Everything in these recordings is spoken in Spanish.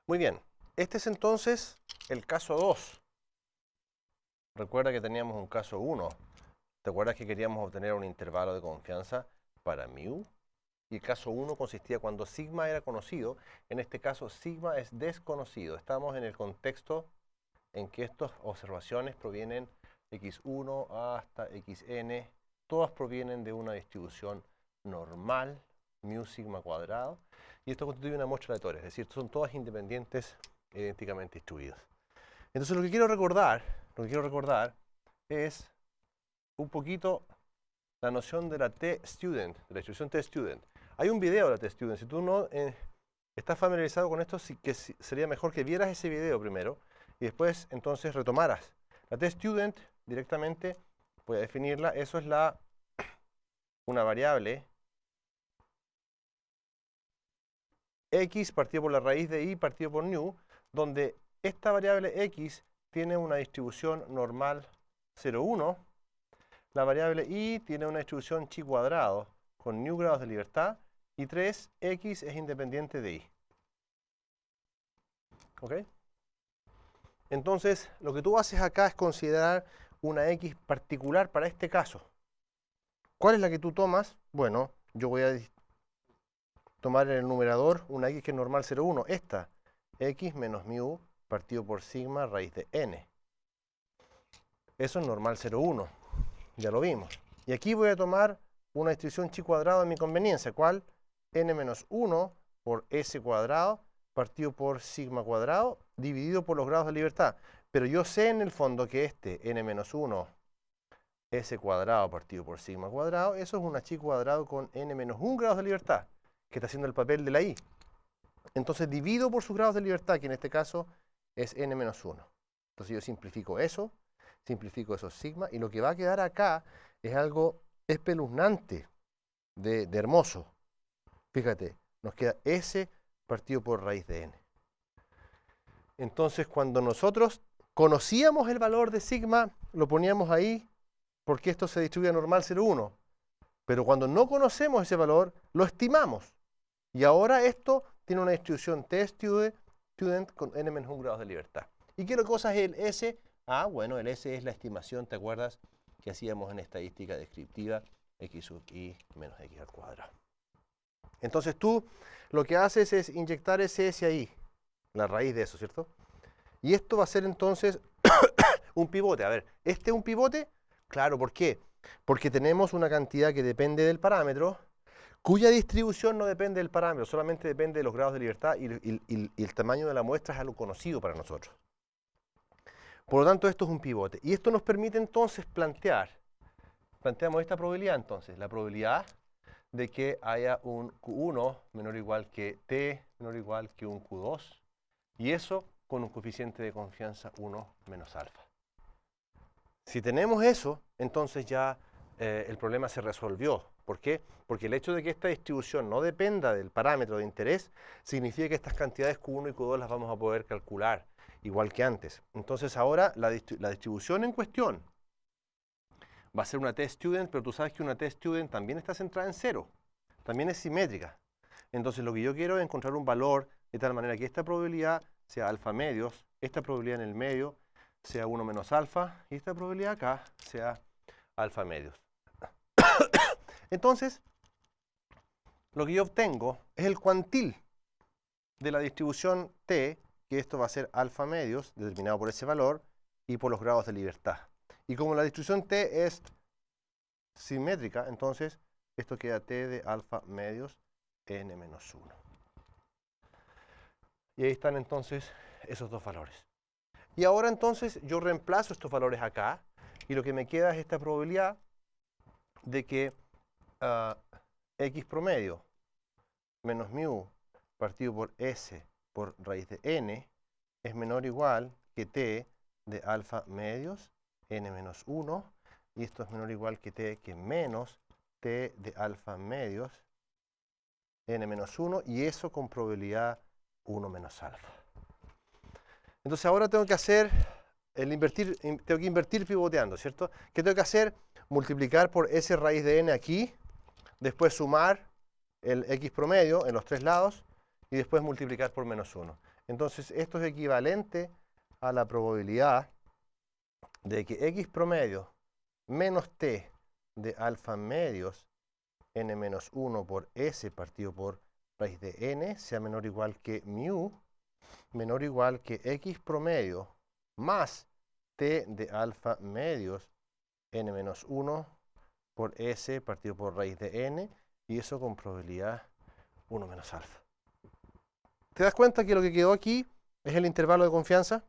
Muy bien, este es entonces el caso 2. Recuerda que teníamos un caso 1. ¿Te acuerdas que queríamos obtener un intervalo de confianza para mu? Y el caso 1 consistía cuando sigma era conocido. En este caso, sigma es desconocido. Estamos en el contexto en que estas observaciones provienen x1 hasta xn. Todas provienen de una distribución normal, mu sigma cuadrado. Y esto constituye una muestra aleatoria, es decir, son todas independientes e idénticamente distribuidas. Entonces lo que quiero recordar es un poquito la noción de la t-student, de la distribución t-student. Hay un video de la t-student. Si tú no estás familiarizado con esto, sí que sería mejor que vieras ese video primero y después entonces retomaras. La t-student directamente, voy a definirla, eso es una variable x partido por la raíz de y partido por nu, donde esta variable x tiene una distribución normal 0, 1. La variable y tiene una distribución chi cuadrado con nu grados de libertad y 3x es independiente de y. ¿Ok? Entonces, lo que tú haces acá es considerar una x particular para este caso. ¿Cuál es la que tú tomas? Bueno, yo voy a tomar en el numerador una x que es normal 0, 1. Esta, x menos mu partido por sigma raíz de n. Eso es normal 0, 1. Ya lo vimos. Y aquí voy a tomar una distribución chi cuadrado en mi conveniencia. ¿Cuál? N menos 1 por S cuadrado partido por sigma cuadrado dividido por los grados de libertad. Pero yo sé en el fondo que este N menos 1 S cuadrado partido por sigma cuadrado, eso es una chi cuadrado con N menos 1 grados de libertad, que está haciendo el papel de la I. Entonces divido por sus grados de libertad, que en este caso es N menos 1. Entonces yo simplifico esos sigma, y lo que va a quedar acá es algo espeluznante de hermoso. Fíjate, nos queda S partido por raíz de n. Entonces, cuando nosotros conocíamos el valor de sigma, lo poníamos ahí porque esto se distribuye normal 0, 1. Pero cuando no conocemos ese valor, lo estimamos. Y ahora esto tiene una distribución t-student con n menos 1 grados de libertad. ¿Y qué cosa es el S? Ah, bueno, el S es la estimación, ¿te acuerdas? Que hacíamos en estadística descriptiva, x sub i menos x al cuadrado. Entonces tú lo que haces es inyectar ese S ahí, la raíz de eso, ¿cierto? Y esto va a ser entonces un pivote. A ver, ¿este es un pivote? Claro, ¿por qué? Porque tenemos una cantidad que depende del parámetro, cuya distribución no depende del parámetro, solamente depende de los grados de libertad y el tamaño de la muestra es algo conocido para nosotros. Por lo tanto, esto es un pivote. Y esto nos permite entonces planteamos esta probabilidad entonces, la probabilidad de que haya un Q1 menor o igual que T menor o igual que un Q2, y eso con un coeficiente de confianza 1 menos alfa. Si tenemos eso, entonces ya el problema se resolvió. ¿Por qué? Porque el hecho de que esta distribución no dependa del parámetro de interés significa que estas cantidades Q1 y Q2 las vamos a poder calcular igual que antes. Entonces ahora la distribución en cuestión va a ser una t-student, pero tú sabes que una t-student también está centrada en 0. También es simétrica. Entonces lo que yo quiero es encontrar un valor de tal manera que esta probabilidad sea alfa medios, esta probabilidad en el medio sea 1 menos alfa, y esta probabilidad acá sea alfa medios. Entonces, lo que yo obtengo es el cuantil de la distribución t, que esto va a ser alfa medios, determinado por ese valor, y por los grados de libertad. Y como la distribución t es simétrica, entonces esto queda t de alfa medios n menos 1. Y ahí están entonces esos dos valores. Y ahora entonces yo reemplazo estos valores acá, y lo que me queda es esta probabilidad de que x promedio menos mu partido por s por raíz de n es menor o igual que t de alfa medios n menos 1, y esto es menor o igual que t que menos t de alfa medios n menos 1, y eso con probabilidad 1 menos alfa. Entonces ahora tengo que hacer tengo que invertir pivoteando, ¿cierto? ¿Qué tengo que hacer? Multiplicar por s raíz de n aquí, después sumar el x promedio en los tres lados, y después multiplicar por menos 1. Entonces, esto es equivalente a la probabilidad de que X promedio menos T de alfa medios n menos 1 por S partido por raíz de n sea menor o igual que mu, menor o igual que X promedio más T de alfa medios n menos 1 por S partido por raíz de n, y eso con probabilidad 1 menos alfa. ¿Te das cuenta que lo que quedó aquí es el intervalo de confianza?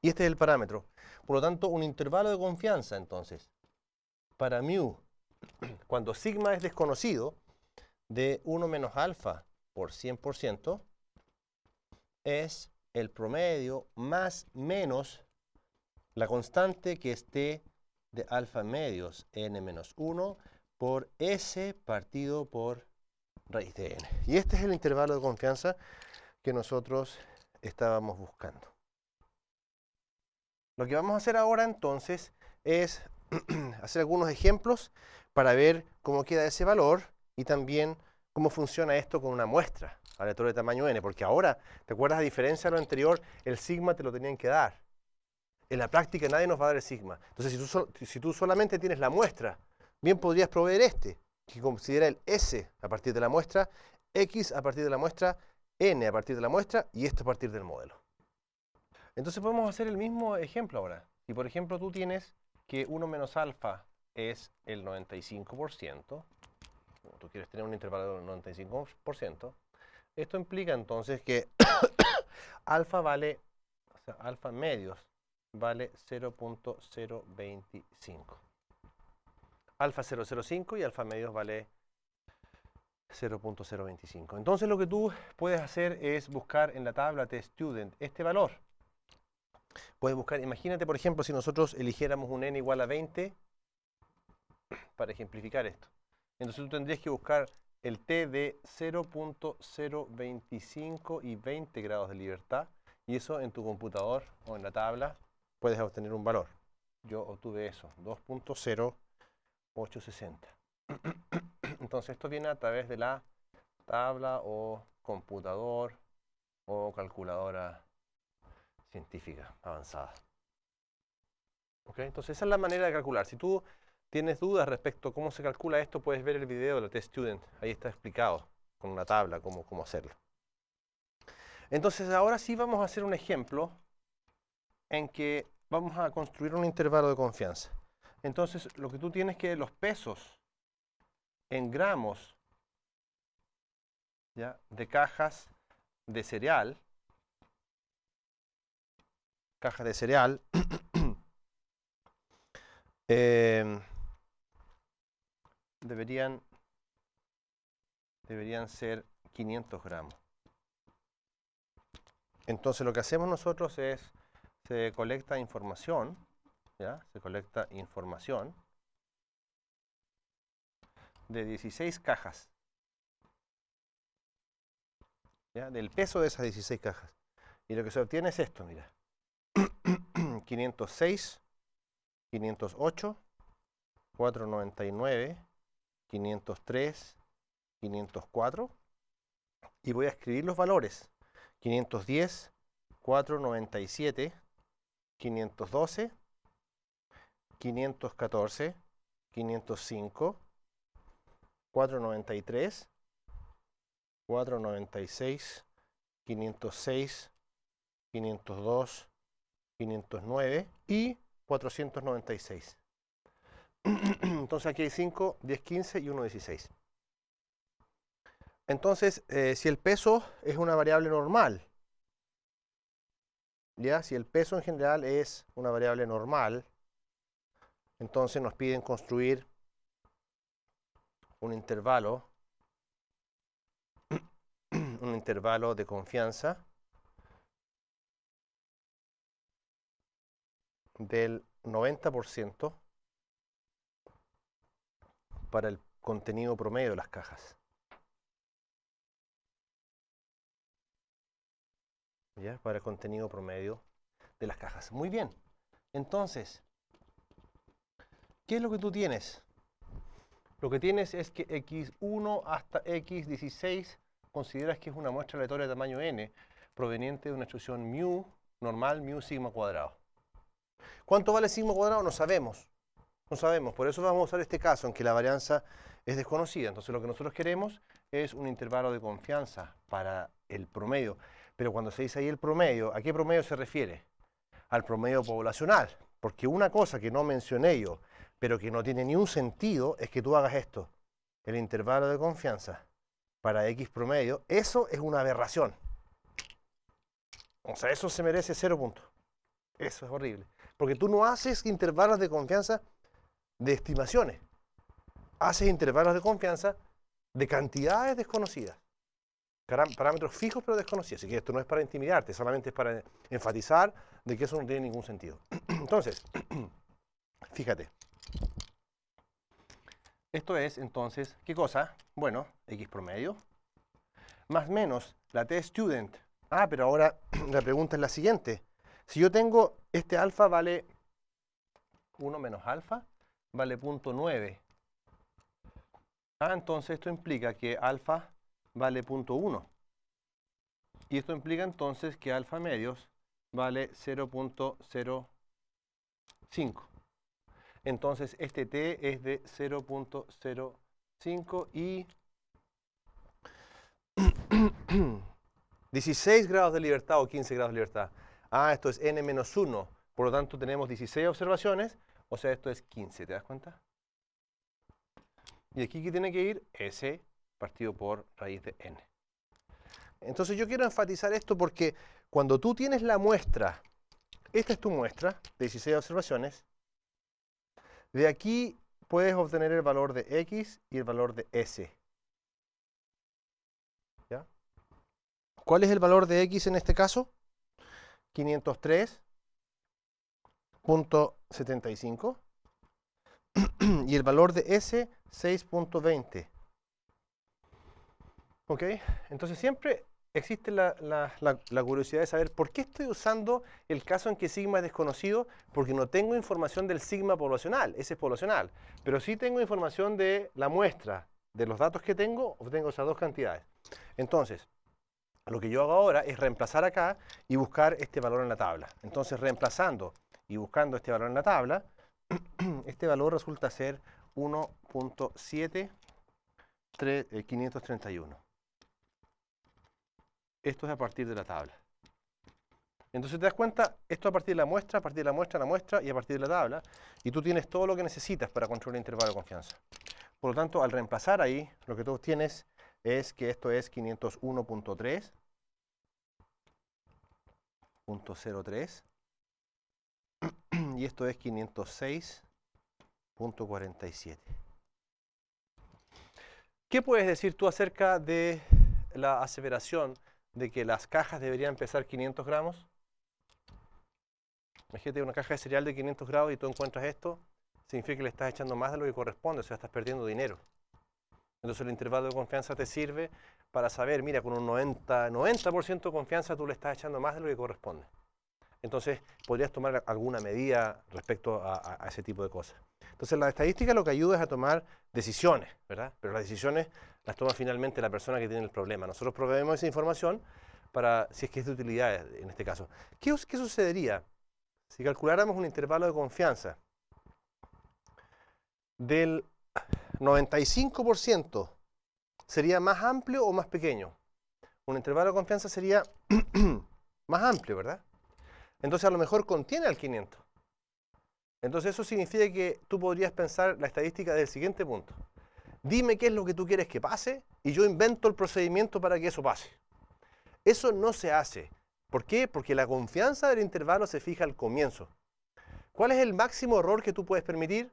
Y este es el parámetro. Por lo tanto, un intervalo de confianza, entonces, para mu, cuando sigma es desconocido, de 1 menos alfa por 100%, es el promedio más menos la constante que esté de alfa medios n menos 1 por S partido por raíz de n. Y este es el intervalo de confianza que nosotros estábamos buscando. Lo que vamos a hacer ahora entonces es hacer algunos ejemplos para ver cómo queda ese valor y también cómo funciona esto con una muestra aleatoria de tamaño n, porque ahora, ¿te acuerdas? A diferencia de lo anterior, el sigma te lo tenían que dar. En la práctica nadie nos va a dar el sigma. Entonces, si tú solamente tienes la muestra, bien podrías proveer este, que considera el S a partir de la muestra, X a partir de la muestra, N a partir de la muestra y esto a partir del modelo. Entonces podemos hacer el mismo ejemplo ahora. Si por ejemplo tú tienes que 1 menos alfa es el 95%, tú quieres tener un intervalo del 95%, esto implica entonces que alfa vale, o sea, alfa medios vale 0.025. Alfa 0.05 y alfa medios vale 0.025. Entonces lo que tú puedes hacer es buscar en la tabla testudent este valor. Puedes buscar, imagínate por ejemplo si nosotros eligiéramos un n igual a 20 para ejemplificar esto. Entonces tú tendrías que buscar el t de 0.025 y 20 grados de libertad, y eso en tu computador o en la tabla puedes obtener un valor. Yo obtuve eso, 2.0860. Entonces esto viene a través de la tabla o computador o calculadora científica avanzada. ¿Okay? Entonces esa es la manera de calcular. Si tú tienes dudas respecto a cómo se calcula esto, puedes ver el video de la testudent. Ahí está explicado con una tabla cómo hacerlo. Entonces ahora sí vamos a hacer un ejemplo en que vamos a construir un intervalo de confianza. Entonces lo que tú tienes que los pesos en gramos, ¿ya?, de cajas de cereal, deberían ser 500 gramos. Entonces lo que hacemos nosotros es, se colecta información, ¿ya? Se colecta información de 16 cajas, ¿ya?, del peso de esas 16 cajas. Y lo que se obtiene es esto, mira. 506, 508, 499, 503, 504. Y voy a escribir los valores. 510, 497, 512, 514, 505, 493, 496, 506, 502, 509 y 496. Entonces aquí hay 5, 10, 15 y 1, 16. Entonces, si el peso es una variable normal, ¿ya? Si el peso en general es una variable normal, entonces nos piden construir un intervalo de confianza del 90% para el contenido promedio de las cajas. ¿Ya? Para el contenido promedio de las cajas. Muy bien. Entonces, ¿qué es lo que tú tienes? Lo que tienes es que x1 hasta x16 consideras que es una muestra aleatoria de tamaño n, proveniente de una expresión mu normal, mu sigma cuadrado. ¿Cuánto vale sigma cuadrado? No sabemos. No sabemos. Por eso vamos a usar este caso en que la varianza es desconocida. Entonces lo que nosotros queremos es un intervalo de confianza para el promedio. Pero cuando se dice ahí el promedio, ¿a qué promedio se refiere? Al promedio poblacional. Porque una cosa que no mencioné yo, pero que no tiene ni un sentido, es que tú hagas esto. El intervalo de confianza para X promedio, eso es una aberración. O sea, eso se merece 0 puntos. Eso es horrible. Porque tú no haces intervalos de confianza de estimaciones. Haces intervalos de confianza de cantidades desconocidas. Parámetros fijos pero desconocidos. Así que esto no es para intimidarte, solamente es para enfatizar de que eso no tiene ningún sentido. Entonces, fíjate. Esto es, entonces, ¿qué cosa? Bueno, X promedio, más menos la t-student. Ah, pero ahora la pregunta es la siguiente. Si yo tengo, este alfa vale 1 menos alfa, vale 0.9. Ah, entonces esto implica que alfa vale 0.1. Y esto implica entonces que alfa medios vale 0.05. Entonces este t es de 0.05 y 16 grados de libertad o 15 grados de libertad. Ah, esto es n menos 1. Por lo tanto tenemos 16 observaciones, o sea, esto es 15. ¿Te das cuenta? Y aquí, ¿qué tiene que ir? S partido por raíz de n. Entonces yo quiero enfatizar esto porque cuando tú tienes la muestra, esta es tu muestra de 16 observaciones, de aquí puedes obtener el valor de x y el valor de s. ¿Ya? ¿Cuál es el valor de x en este caso? 503.75 y el valor de s 6.20. ¿Ok? Entonces siempre existe la curiosidad de saber por qué estoy usando el caso en que sigma es desconocido, porque no tengo información del sigma poblacional, ese es poblacional, pero sí tengo información de la muestra, de los datos que tengo, obtengo esas dos cantidades. Entonces, lo que yo hago ahora es reemplazar acá y buscar este valor en la tabla. Entonces, reemplazando y buscando este valor en la tabla, este valor resulta ser 1.7531. Esto es a partir de la tabla. Entonces te das cuenta, esto a partir de la muestra, a partir de la muestra, la muestra y a partir de la tabla. Y tú tienes todo lo que necesitas para construir el intervalo de confianza. Por lo tanto, al reemplazar ahí, lo que tú obtienes es que esto es 501.3.03 y esto es 506.47. ¿Qué puedes decir tú acerca de la aseveración de que las cajas deberían pesar 500 gramos? Imagínate una caja de cereal de 500 gramos y tú encuentras esto, significa que le estás echando más de lo que corresponde, o sea, estás perdiendo dinero. Entonces el intervalo de confianza te sirve para saber, mira, con un 90% de confianza tú le estás echando más de lo que corresponde. Entonces podrías tomar alguna medida respecto a ese tipo de cosas. Entonces la estadística lo que ayuda es a tomar decisiones, ¿verdad? Pero las decisiones las toma finalmente la persona que tiene el problema. Nosotros proveemos esa información para, si es que es de utilidad en este caso. ¿Qué sucedería si calculáramos un intervalo de confianza del 95%? ¿Sería más amplio o más pequeño? Un intervalo de confianza sería más amplio, ¿verdad? Entonces a lo mejor contiene al 500. Entonces eso significa que tú podrías pensar la estadística del siguiente punto. Dime qué es lo que tú quieres que pase y yo invento el procedimiento para que eso pase. Eso no se hace. ¿Por qué? Porque la confianza del intervalo se fija al comienzo. ¿Cuál es el máximo error que tú puedes permitir?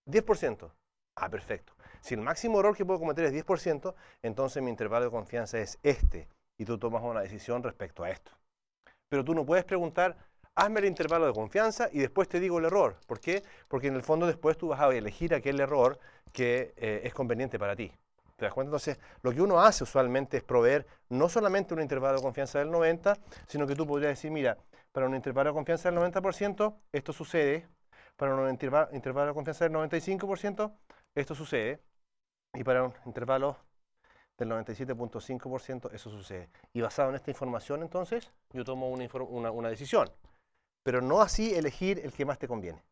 10%. Ah, perfecto. Si el máximo error que puedo cometer es 10%, entonces mi intervalo de confianza es este. Y tú tomas una decisión respecto a esto. Pero tú no puedes preguntar, hazme el intervalo de confianza y después te digo el error. ¿Por qué? Porque en el fondo después tú vas a elegir aquel error que es conveniente para ti. ¿Te das cuenta? Entonces, lo que uno hace usualmente es proveer no solamente un intervalo de confianza del 90, sino que tú podrías decir, mira, para un intervalo de confianza del 90%, esto sucede. Para un intervalo de confianza del 95%, esto sucede. Y para un intervalo del 97.5% eso sucede. Y basado en esta información, entonces, yo tomo una decisión. Pero no así elegir el que más te conviene.